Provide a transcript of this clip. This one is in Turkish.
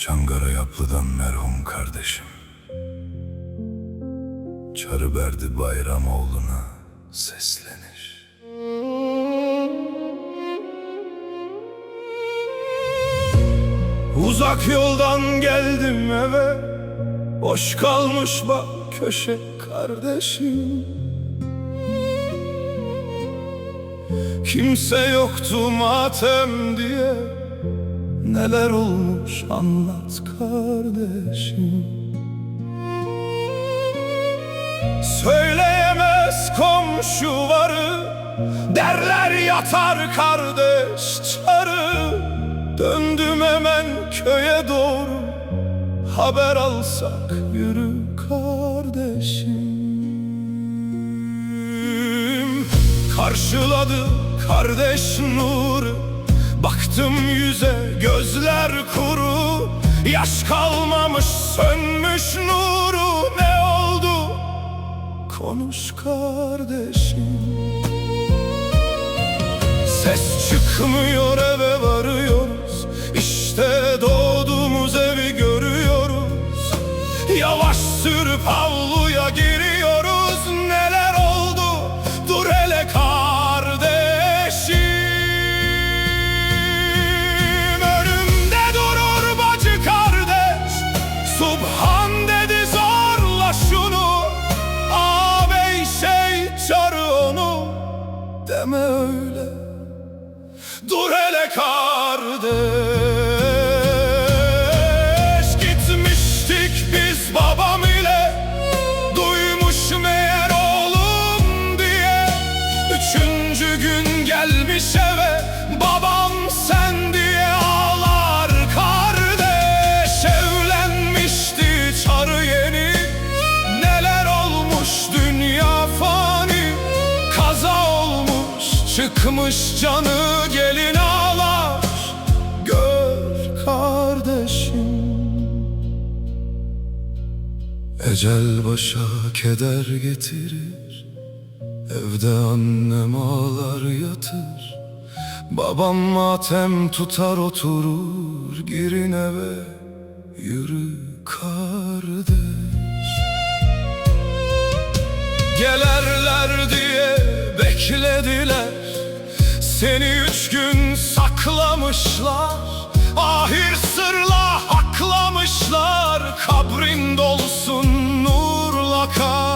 Çankara Yaplı'dan merhum kardeşim, Çarıberdi Bayramoğlu'na seslenir. Uzak yoldan geldim eve, boş kalmış bak köşe kardeşim. Kimse yoktu matem diye, neler olmuş anlat kardeşim. Söyleyemez komşu varı, derler yatar kardeş çarı. Döndüm hemen köye doğru, haber alsak yürü kardeşim. Karşıladı kardeş nuru, baktım yüze gözler kuru. Yaş kalmamış sönmüş nuru, ne oldu konuş kardeşim. Ses çıkmıyor, eve varıyoruz, İşte doğduğumuz evi görüyoruz. Yavaş sürüp avluya giriyoruz. Neler oldu dur hele kardeşim. Önümde durur bacı kardeş, Subhan dedi zorla şunu. Ağabey şey çarı onu, deme öyle, dur hele kardeş. Gitmiştik biz babam ile, duymuş meğer oğlum diye. Üçüncü gün gelmiş eve, babam sen diye ağlar kardeş. Evlenmişti çarı yeni, neler olmuş dünya fani. Kaza olmuş çıkmış canı, gelin ağlar gör kardeşim. Ecel başa keder getirir, evde annem ağlar yatır. Babam matem tutar oturur, girin eve yürü kardeş. Gelerler diye beklediler, seni 3 gün saklamışlar. Ahir sırla haklamışlar, kabrin dolsun nurla kar.